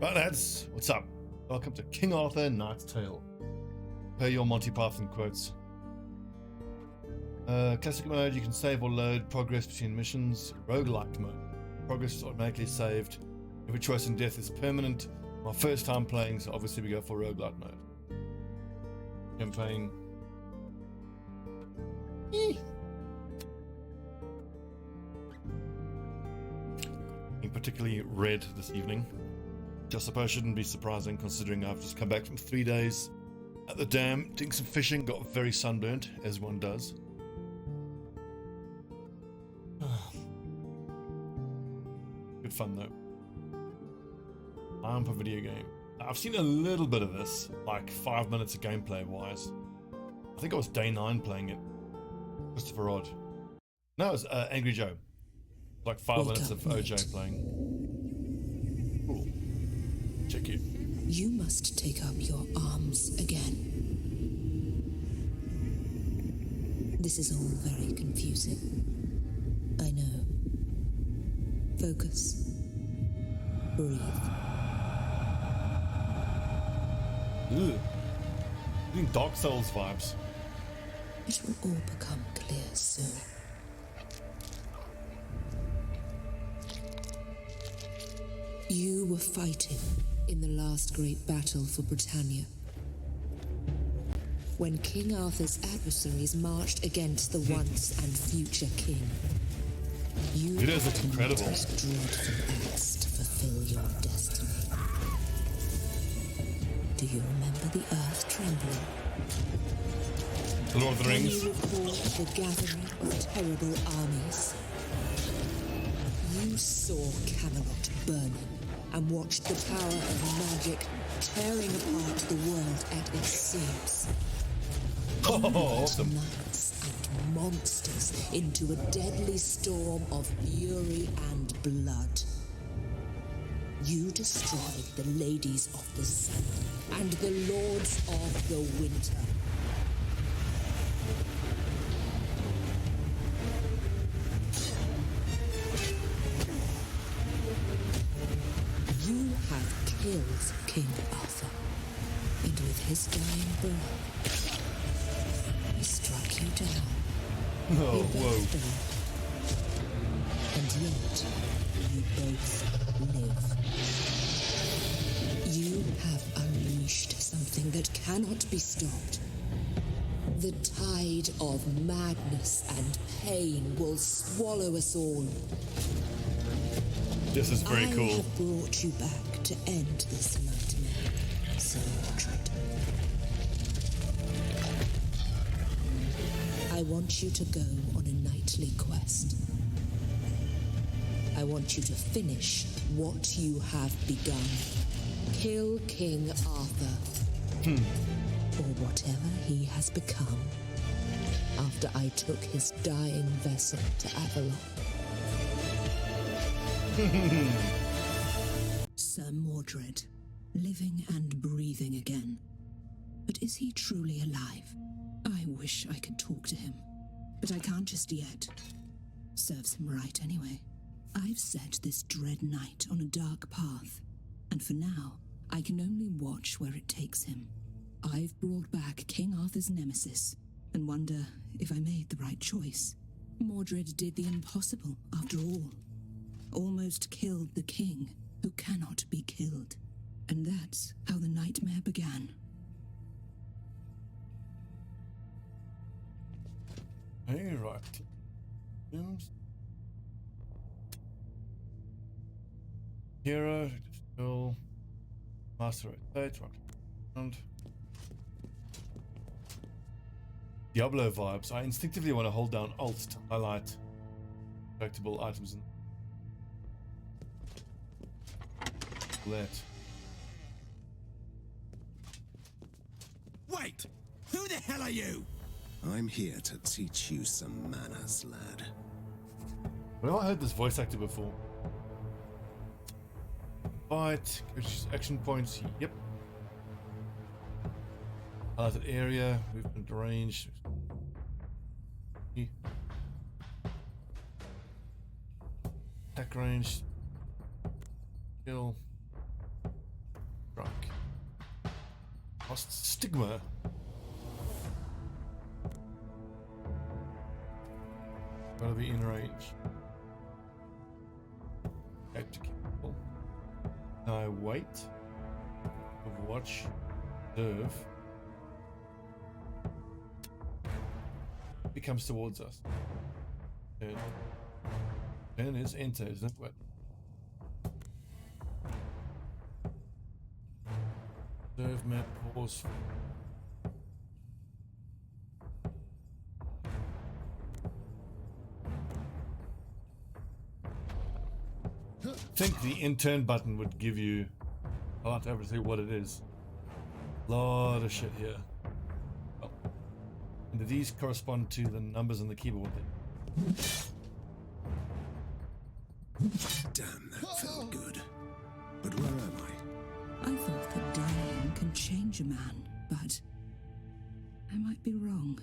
Right, lads, what's up? Welcome to King Arthur Knight's Tale. Per your Monty Python quotes. Classic mode, you can save or load progress between missions. Roguelike mode, progress is automatically saved. Every choice in death is permanent. My first time playing, so obviously we go for roguelike mode. Campaign. Being particularly red this evening. Which I suppose shouldn't be surprising considering I've just come back from 3 days at the dam, doing some fishing, got very sunburnt, as one does. Good fun though. Time for video game. I've seen a little bit of this, like 5 minutes of gameplay wise. I think it was day 9 playing it. Christopher Odd. No, it was Angry Joe. Like 5 minutes of OJ playing. Cool. Check it. You must take up your arms again. This is all very confusing. I know. Focus. Breathe. Ugh. Getting Dark Souls vibes. It will all become clear soon. You were fighting in the last great battle for Britannia. When King Arthur's adversaries marched against the once and future king, you It is incredible. This dreadful axe to fulfill your destiny. Do you remember the earth trembling? The Lord of the Can Rings. you recall the gathering of terrible armies? You saw Camelot burning and watched the power of magic tearing apart the world at its seams. Oh, awesome. Knights and monsters into a deadly storm of fury and blood. You destroyed the ladies of the sun and the lords of the winter. You have killed King Arthur, and with his dying breath, he struck you down. Oh, You whoa. both died, and yet you both live. You have unleashed something that cannot be stopped. The tide of madness and pain will swallow us all. This is very I cool. have brought you back to end this nightmare, Sir Mordred. I want you to go on a nightly quest. I want you to finish what you have begun. Kill King Arthur. Or whatever he has become after I took his dying vessel to Avalon. Sir Mordred, living and breathing again. But is he truly alive? I wish I could talk to him, but I can't just yet. Serves him right anyway. I've set this dread knight on a dark path, and for now, I can only watch where it takes him. I've brought back King Arthur's nemesis, and wonder if I made the right choice. Mordred did the impossible, after all. Almost killed the king, who cannot be killed. And that's how the nightmare began. Hey, right. Hero, still master rotate, right. Diablo vibes. I instinctively want to hold down Alt to highlight collectible items and let. Wait! Who the hell are you? I'm here to teach you some manners, lad. Where have I heard this voice actor before? Fight, action points, yep. Highlighted area, movement range. Attack range. Kill. Lost stigma. Gotta be in range. Have to kill. I wait. Watch. Observe. He comes towards us. Turn. Turn is enter, isn't it? What? Observe map, pause. I think the intern button would give you. I'll have to have to see what it is. Lot of shit here. Oh. And do these correspond to the numbers on the keyboard then? Damn, that felt good. But where am I? I thought that dying can change a man, but I might be wrong.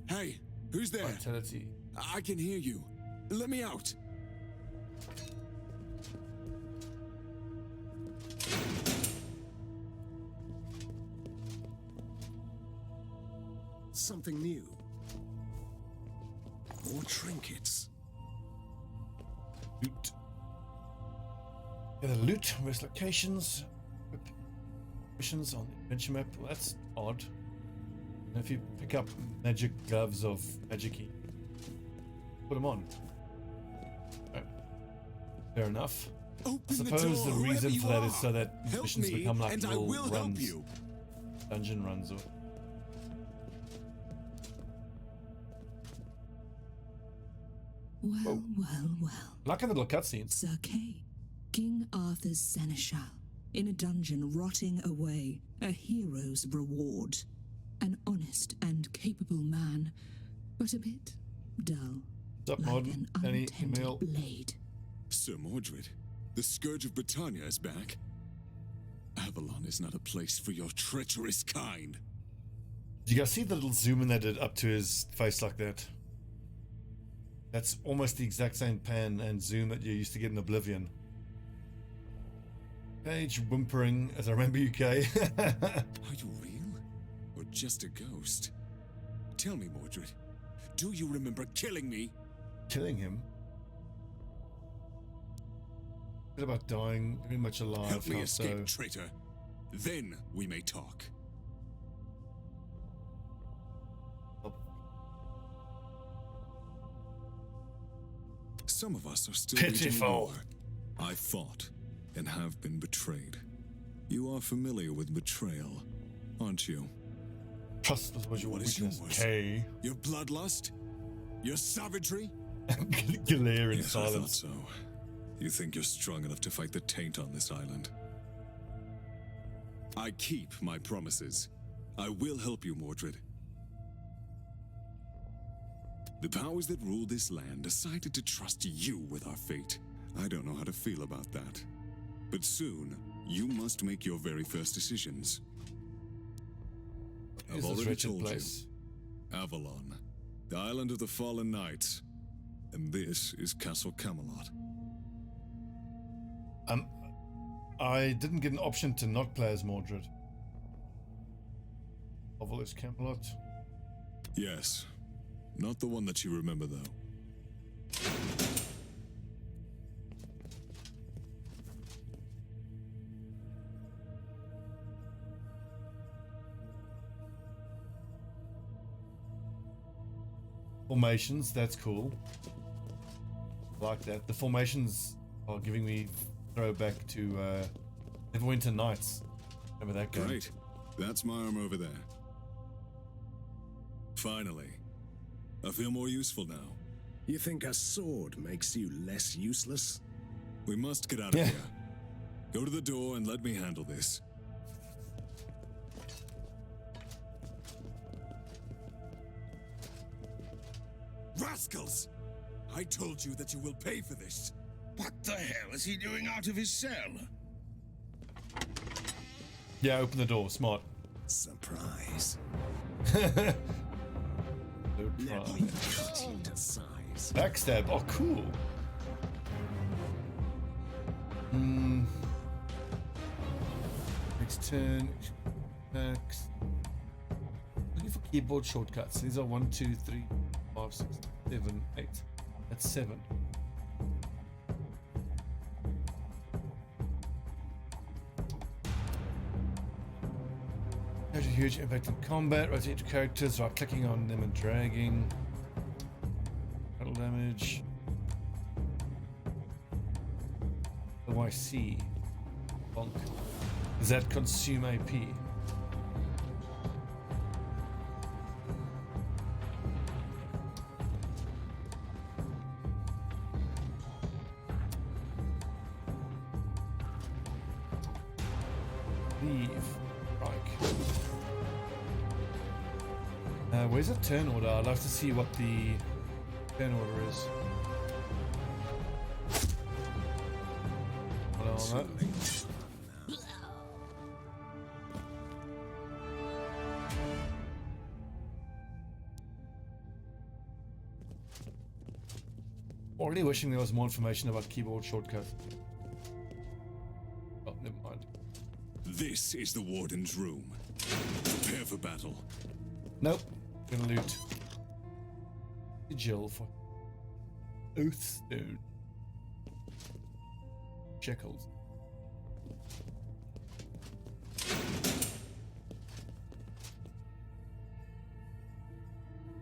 Hey, who's there? Vitality. I can hear you. Let me out. Something new. More trinkets. Loot. Yeah, the loot, rest locations, missions on the adventure map. Well, that's odd. And if you pick up magic gloves of Magiki, put them on. Oh, fair enough. Open I suppose the reason for that is so that Help missions me, become like and I little will help runs, you. dungeon runs, or. Well, well, well. Like a little cutscenes. Sir Kay, King Arthur's seneschal, in a dungeon rotting away, a hero's reward. An honest and capable man, but a bit dull, What's up, like Modern? an Any untended email? blade. Sir Mordred, the Scourge of Britannia is back. Avalon is not a place for your treacherous kind. Did you guys see the little zoom in they did up to his face like that? That's almost the exact same pan and zoom that you used to get in Oblivion. Page whimpering, as I remember UK. Are you real? Or just a ghost? Tell me, Mordred, do you remember killing me? Killing him? Bit about dying, very much alive. Help me how escape, so? traitor. Then we may talk. Some of us are still waging a Pitiful. war. I fought and have been betrayed. You are familiar with betrayal, aren't you? Trust was your What is weakness. yours? K. Your bloodlust? Your savagery? Glare in Yes, I thought silence. so. You think you're strong enough to fight the taint on this island? I keep my promises. I will help you, Mordred. The powers that rule this land decided to trust you with our fate. I don't know how to feel about that. But soon, you must make your very first decisions. What I've is this already wretched told place? you. Avalon, the island of the fallen knights. And this is Castle Camelot. I didn't get an option to not play as Mordred. Oval is Camelot. Yes. Not the one that you remember, though. Formations, that's cool. Like that. The formations are giving me throwback to Neverwinter Nights. Remember that game? Great. That's my arm over there. Finally. I feel more useful now. You think a sword makes you less useless? We must get out of Yeah. here. Go to the door and let me handle this. Rascals! I told you that you will pay for this. What the hell is he doing out of his cell? Yeah, open the door. Smart. Surprise. No Let try. me cut you to size. Backstab. Oh, cool. Next turn. Next. Looking for keyboard shortcuts. These are 1, 2, 3, 5, 6, 7, 8. That's 7. Has a huge impact in combat. Rotate your characters by clicking on them and dragging. Battle damage. OIC. Bonk. Does that consume AP? Leave. Right. Where's the turn order? I'd love to see what the turn order is. Hold on, already wishing there was more information about keyboard shortcuts. Oh, never mind. This is the Warden's room. Prepare for battle. Nope. Gonna loot. Sigil for Oathstone. Shekels.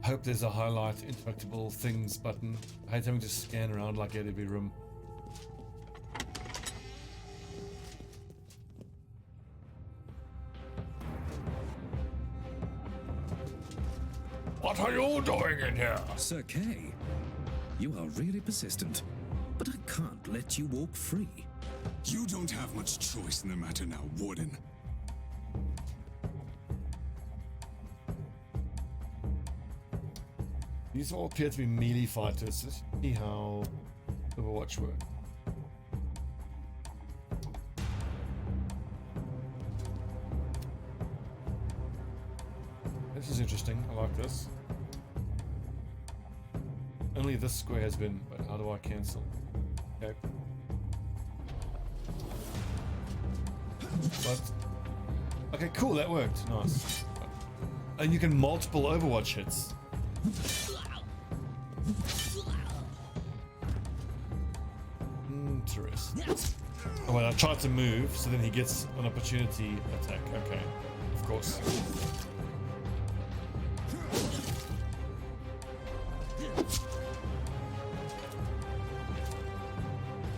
Hope there's a highlight interactable things button. I hate having to scan around like at every room. What are you doing in here? Sir Kay, you are really persistent, but I can't let you walk free. You don't have much choice in the matter now, Warden. These all appear to be melee fighters. Let's see how Overwatch works. This is interesting. I like this. Only this square has been, but how do I cancel? Okay. But okay, cool, that worked. Nice. And you can multiple Overwatch hits. Interesting. Oh well, I tried to move, so then he gets an opportunity attack. Okay, of course.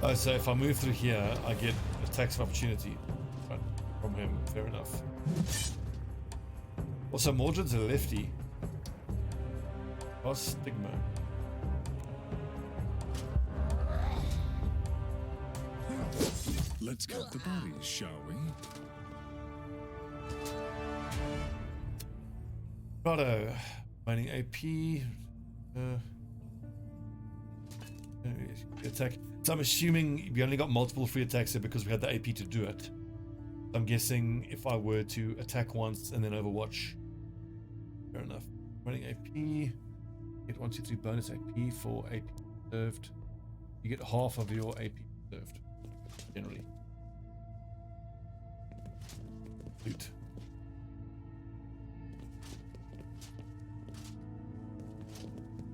Oh, so if I move through here, I get attacks of opportunity from him. Fair enough. Also, Mordred's a lefty. Oh, stigma. Let's count the bodies, shall we? Righto. Mining AP. Attack. So I'm assuming we only got multiple free attacks here because we had the AP to do it. I'm guessing if I were to attack once and then Overwatch. Fair enough. Running AP. Get 1, 2, 3 bonus AP for AP reserved. You get half of your AP reserved. Generally. Loot.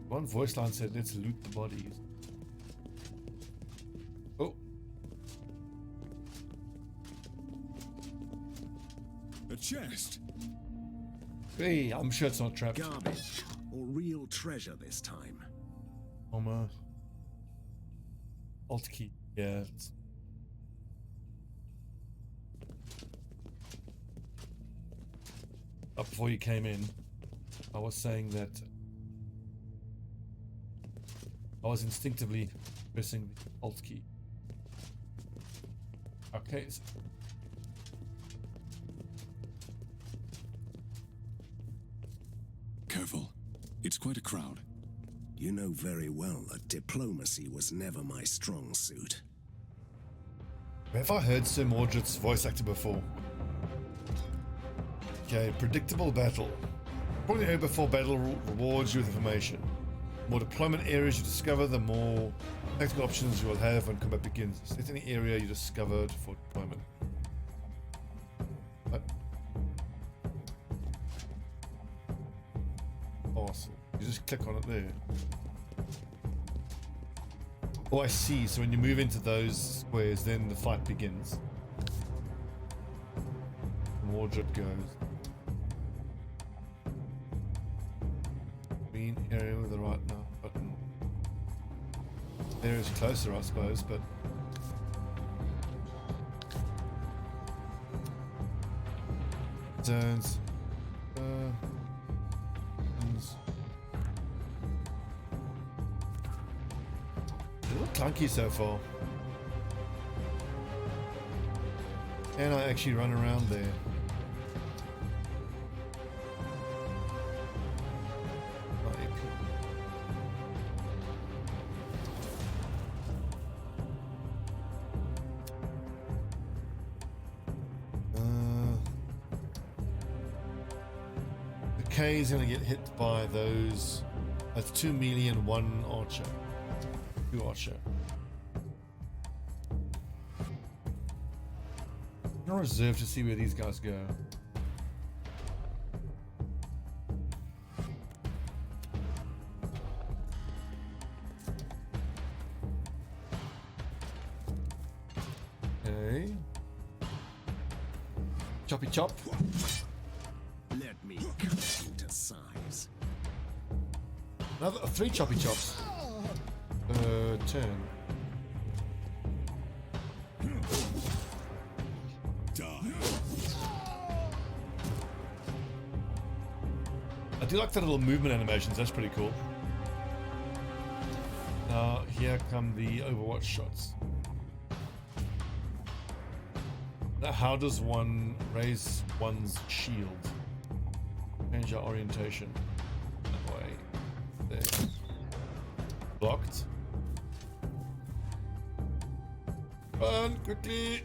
One voice line said, let's loot the bodies. Oh. A chest. Hey, I'm sure it's not trapped. Garbage or real treasure this time? Armor. Alt key. Yeah. Up before you came in, I was saying that I was instinctively pressing the Alt key. Okay. So Careful. It's quite a crowd. You know very well that diplomacy was never my strong suit. have I heard Sir Mordred's voice actor before? Okay, predictable battle. Probably heard before battle rewards you with information. The more deployment areas you discover, the more tactical options you will have when combat begins. Set any area you discovered for deployment. What? You just click on it there. Oh, I see. So when you move into those squares, then the fight begins. Mordred goes. Green area with the right now button. There is closer, I suppose, but zones. They look clunky so far. Can I actually run around there? K is going to get hit by those. That's 2 melee and 1 archer. 2 archer. I'm going to reserve to see where these guys go. Okay. Choppy chop. Let me cut you to size. Another 3 choppy chops. Turn. Die. I do like the little movement animations. That's pretty cool. Now here come the Overwatch shots. Now, how does one raise one's shield? Change our orientation. That way. There. Blocked. Run quickly.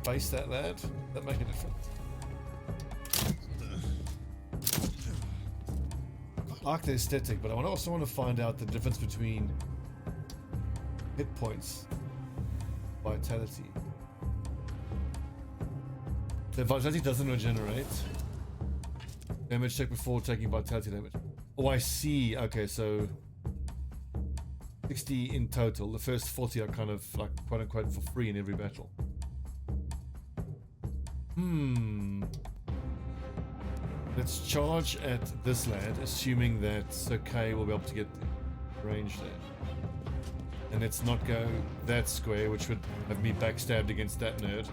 Face that lad. That make a difference. I like the aesthetic, but I also want to find out the difference between hit points. Vitality. The vitality doesn't regenerate. Damage take before taking vitality damage. Oh, I see. Okay, so 60 in total. The first 40 are kind of like quote unquote for free in every battle. Let's charge at this lad, assuming that Sir Kay will be able to get range there. And let's not go that square, which would have me backstabbed against that nerd.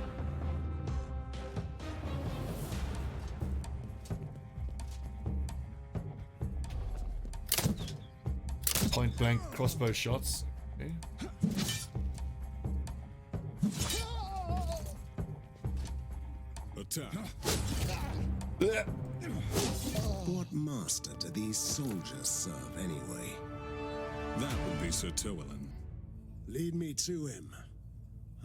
Point blank crossbow shots. Okay. Attack. Blech. What master do these soldiers serve anyway? That would be Sir Tywelin. Lead me to him.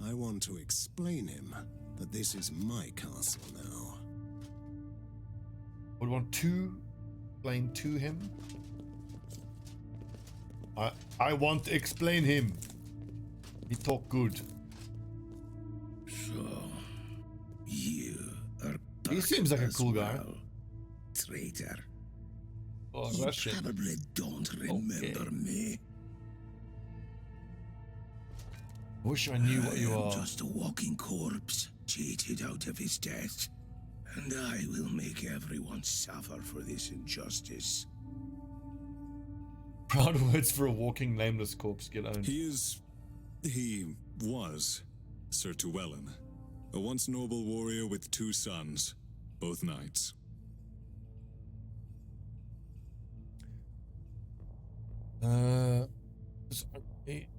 I want to explain him that this is my castle now. Would want to explain to him. I want to explain him. He talk good. So, you are back. He seems like a as cool guy. well, traitor. Oh, You Russian. probably don't remember me. Wish I knew what you I am are. just a walking corpse, cheated out of his death. And I will make everyone suffer for this injustice. Proud words for a walking nameless corpse. Get owned. He was Sir Tywelin, a once noble warrior with 2 sons, both knights.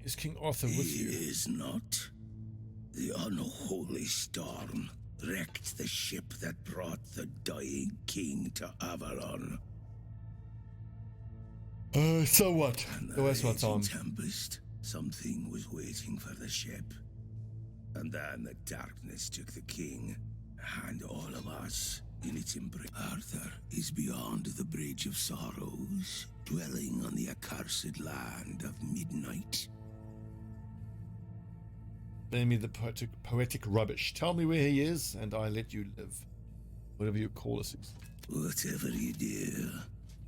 Is King Arthur with He you? is not. The unholy storm wrecked the ship that brought the dying king to Avalon. So what? And Go waste my raging time. tempest, something was waiting for the ship. And then the darkness took the king, and all of us in its embrace. Arthur is beyond the Bridge of Sorrows, dwelling on the accursed land of midnight. spare me the poetic rubbish. Tell me where he is, and I let you live. Whatever you call us. Whatever you do,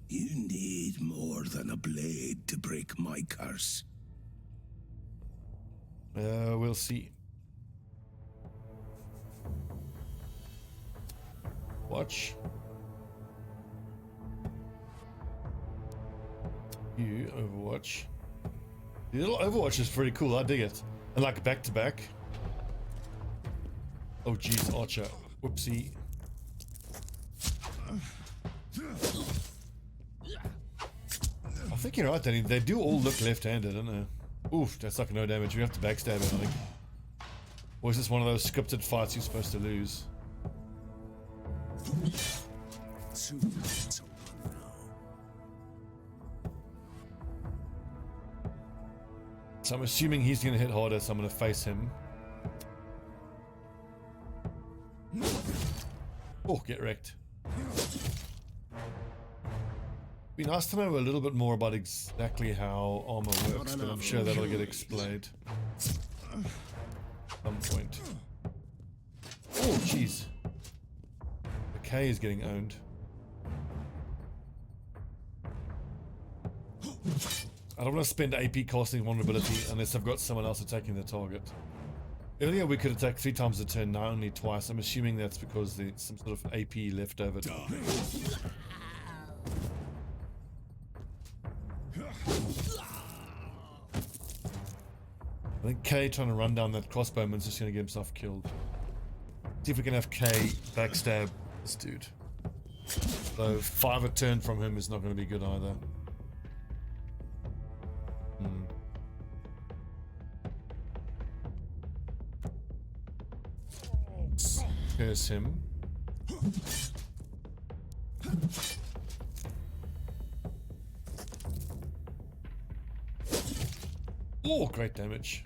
you need more than a blade to break my curse. We'll see. Watch. You, Overwatch. The little Overwatch is pretty cool, I dig it. And like back to back. Oh jeez, Archer. Whoopsie. I think you're right, Danny. They do all look left-handed, don't they? Oof, that's like no damage. We have to backstab it, I think. Or is this one of those scripted fights you're supposed to lose? So I'm assuming he's going to hit harder, so I'm going to face him. Oh, get wrecked. Be nice to know a little bit more about exactly how armor works, but I'm sure that'll get explained at some point. Oh, jeez. The K is getting owned. I don't want to spend AP casting vulnerability unless I've got someone else attacking the target. Earlier we could attack 3 times a turn, now only twice. I'm assuming that's because there's some sort of AP left over. I think K trying to run down that crossbowman's just going to get himself killed. See if we can have K backstab this dude. So 5 a turn from him is not going to be good either. Curse him. Oh, great damage.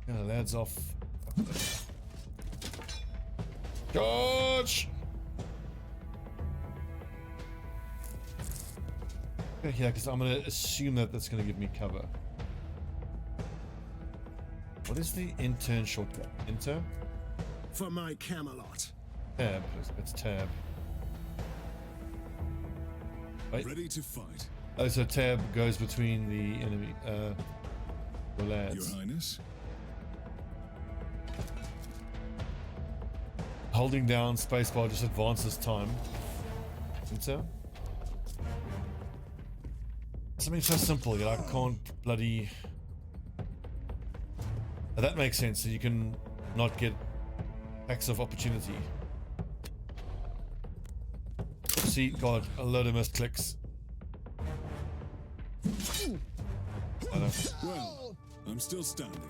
Yeah, lads off. Charge! Okay, yeah, because I'm going to assume that that's going to give me cover. What is the intern shortcut? Enter? For my Camelot. Tab. It's tab. Wait. Ready to fight. Oh, so tab goes between the enemy, the lads. Your Highness? Holding down spacebar just advances time. Enter. Something so simple, I can't bloody... Oh, that makes sense, so you can not get attacks of opportunity. See, God, a load of missed clicks. Well, I'm still standing.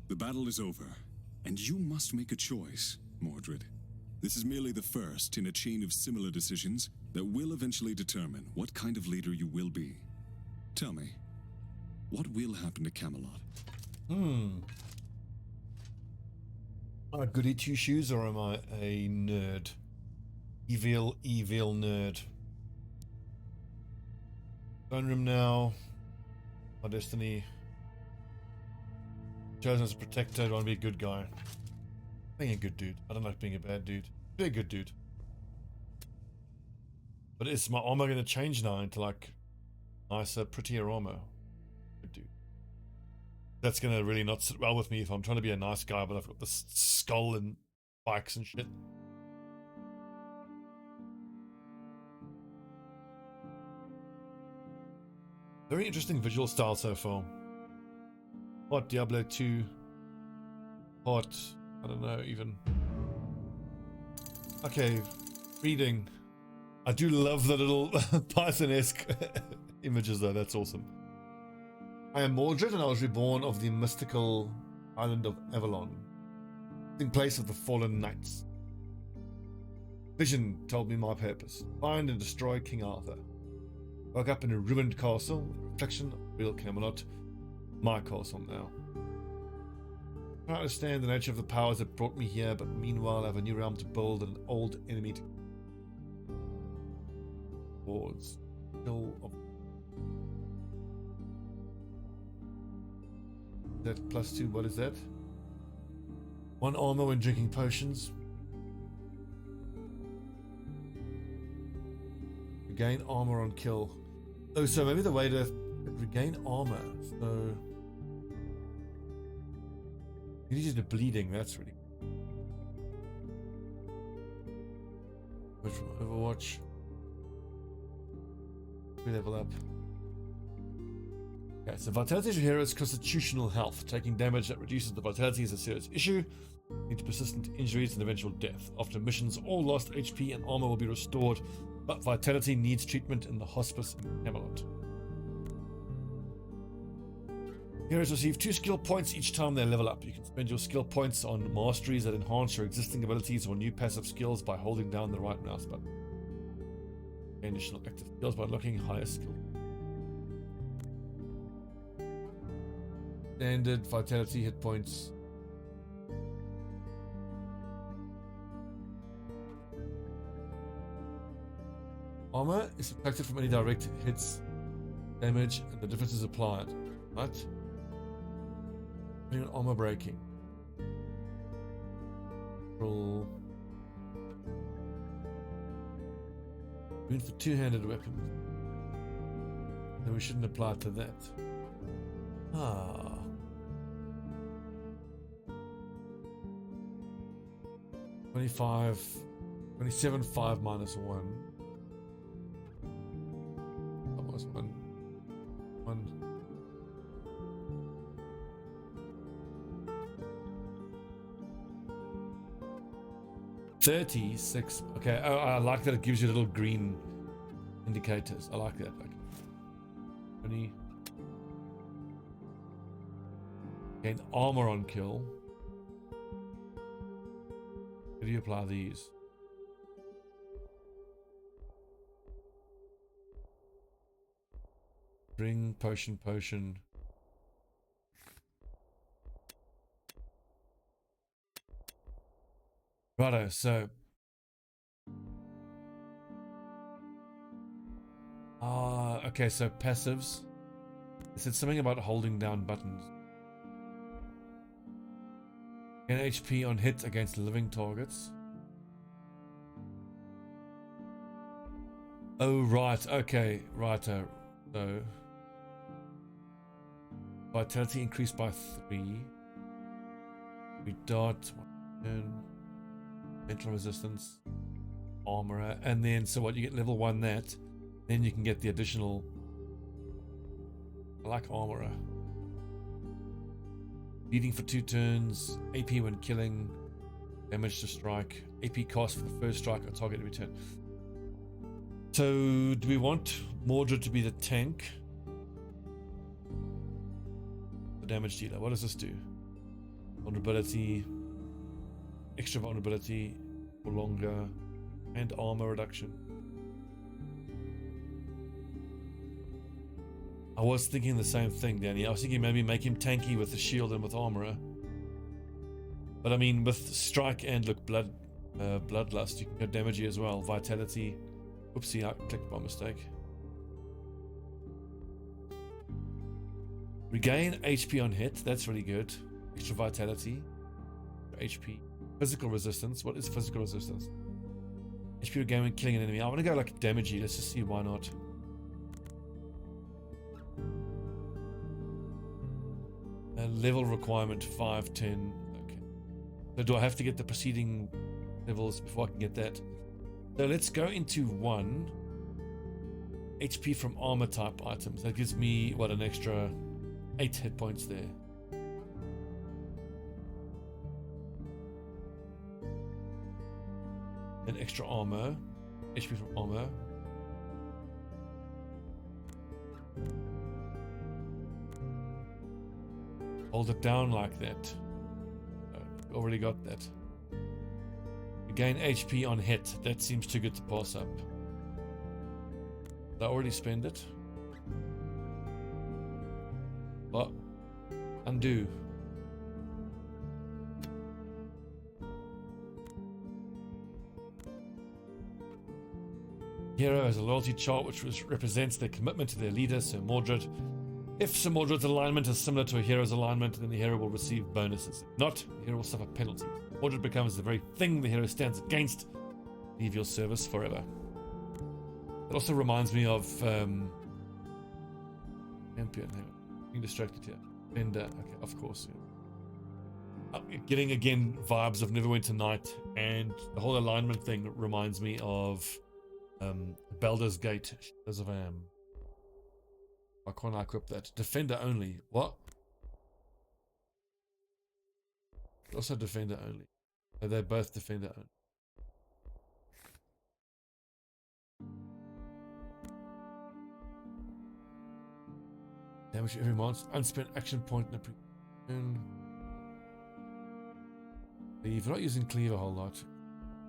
The battle is over, and you must make a choice, Mordred. This is merely the first in a chain of similar decisions that will eventually determine what kind of leader you will be. Tell me, what will happen to Camelot? Am I goody two shoes or am I a nerd? Evil nerd. Phone room now. My destiny. Chosen as a protector. Do I want to be a good guy? Being a good dude. I don't like being a bad dude. Be a good dude. But is my armor going to change now into like nicer, prettier armor? Good dude. That's going to really not sit well with me if I'm trying to be a nice guy, but I've got this skull and spikes and shit. Very interesting visual style so far. What, Diablo 2? What? I don't know, even. Okay, reading. I do love the little Python-esque images though, that's awesome. I am Mordred and I was reborn of the mystical island of Avalon, in place of the fallen knights. Vision told me my purpose, find and destroy King Arthur. Woke up in a ruined castle, reflection of real Camelot, my castle now. I understand the nature of the powers that brought me here, but meanwhile I have a new realm to build and an old enemy to towards. Still of that +2, what is that? 1 armor when drinking potions. Regain armor on kill. Oh, so maybe the way to regain armor. So you need to bleeding, that's really good. From Overwatch. We level up. Okay, so vitality of your hero is constitutional health. Taking damage that reduces the vitality is a serious issue. Lead to persistent injuries and eventual death. After missions, all lost HP and armor will be restored, but vitality needs treatment in the hospice in Camelot. Heroes receive 2 skill points each time they level up. You can spend your skill points on masteries that enhance your existing abilities or new passive skills by holding down the right mouse button. Gain additional active skills by unlocking higher skill. Standard vitality hit points. Armor is subtracted from any direct hits, damage, and the difference is applied. Right? Depending on armor breaking. Roll. Boon for 2-handed weapons. Then we shouldn't apply to that. Ah. 25, 27, 5 minus 1. Almost 1. 36. Okay, I like that it gives you little green indicators. I like that. Okay. 20. Gain armor on kill. How do you apply these? Bring potion. Righto, so okay, so passives. It said something about holding down buttons. Gain HP on hit against living targets. Oh right, okay, righto. So vitality increased by 3. We dot 1 mental resistance, armor, and then so what you get level 1 that, then you can get the additional. I like armorer. Bleeding for 2 turns, AP when killing, damage to strike, AP cost for the first strike or target every turn. So do we want Mordred to be the tank? The damage dealer. What does this do? Vulnerability, extra vulnerability for longer, and armor reduction. I was thinking the same thing, Danny. I was thinking maybe make him tanky with the shield and with armor. But I mean, with strike and look, bloodlust, you can go damagey as well. Vitality. Oopsie, I clicked by mistake. Regain HP on hit. That's really good. Extra vitality. HP. Physical resistance. What is physical resistance? HP regain when killing an enemy. I want to go like damagey. Let's just see why not. Level requirement 5, 10. Okay. So do I have to get the preceding levels before I can get that? So let's go into 1 HP from armor type items. That gives me what, an extra 8 hit points there. An extra armor, HP from armor. Hold it down like that. Already got that. Gain HP on hit. That seems too good to pass up. Did I already spend it? Well, undo. Hero has a loyalty chart which represents their commitment to their leader, Sir Mordred. If Sir Mordred's alignment is similar to a hero's alignment, then the hero will receive bonuses. If not, the hero will suffer penalties. Mordred becomes the very thing the hero stands against. Leave your service forever. It also reminds me of Champion. Being distracted here. Defender. Okay, of course. Yeah. Getting again vibes of Neverwinter Night, and the whole alignment thing reminds me of Baldur's Gate. Shadows of Am. Why can't I equip that? Defender only. What? Also defender only. They're both defender only. Damage every monster. Unspent action point in a pre-turn. Leave. We're not using cleave a whole lot.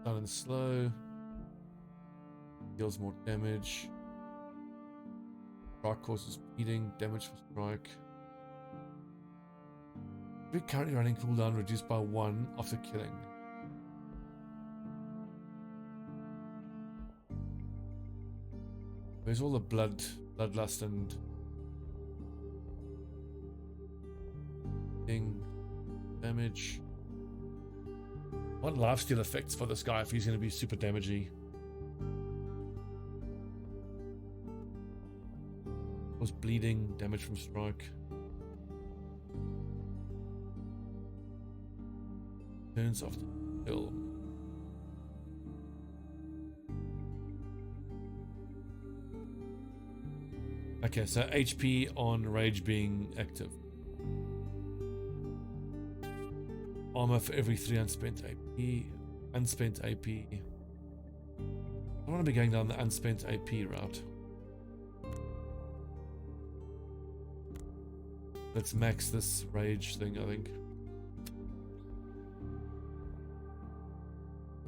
Down and slow. Deals more damage. Strike causes bleeding. Damage for strike. We're currently running cooldown reduced by 1 after killing. Where's all the bloodlust and damage? What lifesteal effects for this guy if he's going to be super damagey? Was bleeding, damage from strike. Turns off the kill. Okay, so HP on rage being active. Armor for every 3 unspent AP. Unspent AP. I don't want to be going down the unspent AP route. Let's max this rage thing, I think.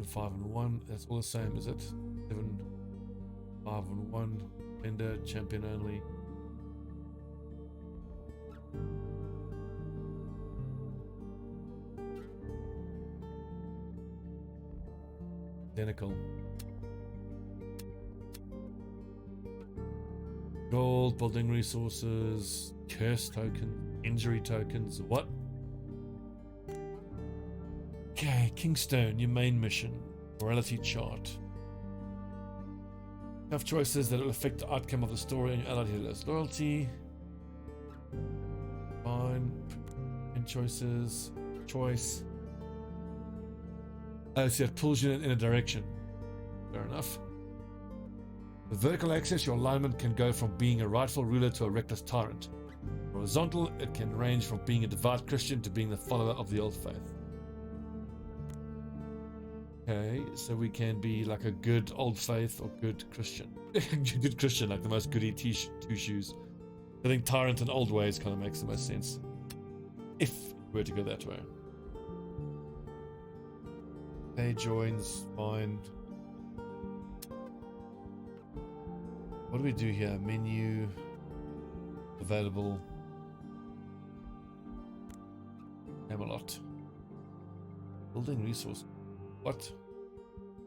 5 and 1. That's all the same, is it? 7, 5 and 1. Defender, champion only. Identical. Gold, building resources, curse token, injury tokens. What? Okay, Kingstone, your main mission. Morality chart. Have choices that will affect the outcome of the story and your allied heroes. Loyalty. Fine. And choices. Choice. Oh, so it pulls you in a direction. Fair enough. With vertical axis, your alignment can go from being a rightful ruler to a reckless tyrant. Horizontal, it can range from being a devout Christian to being the follower of the old faith. Okay, so we can be like a good old faith or good Christian. Good Christian, like the most goody two shoes. I think tyrant and old ways kind of makes the most sense. If we were to go that way. Okay, joins, fine. What do we do here? Menu. Available. Camelot. Building resource. What?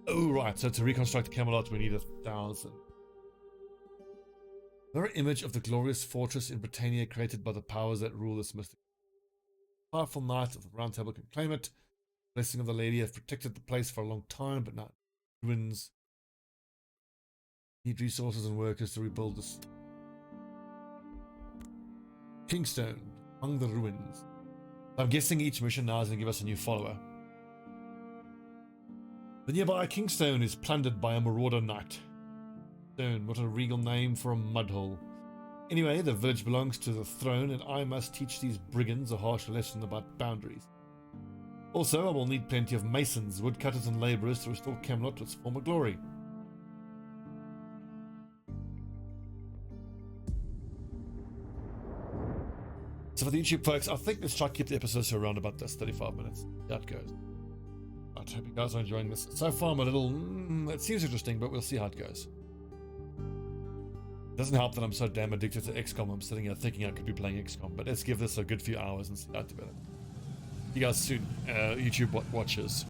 Oh, right. So to reconstruct Camelot, we need 1,000. Mirror image of the glorious fortress in Britannia created by the powers that rule this mystic. Powerful knight of the Round Table can claim it. Blessing of the Lady have protected the place for a long time, but now ruins. Need resources and workers to rebuild this. Kingstone, among the ruins. I'm guessing each mission now is going to give us a new follower. The nearby Kingstone is plundered by a marauder knight. Stone, what a regal name for a mudhole. Anyway, the village belongs to the throne, and I must teach these brigands a harsh lesson about boundaries. Also, I will need plenty of masons, woodcutters, and labourers to restore Camelot to its former glory. So for the YouTube folks, I think let's try to keep the episodes to around about this 35 minutes. That goes. I hope you guys are enjoying this. So far I'm a little... it seems interesting, but we'll see how it goes. It doesn't help that I'm so damn addicted to XCOM. I'm sitting here thinking I could be playing XCOM, but let's give this a good few hours and see how to develop. See you guys soon, YouTube watchers.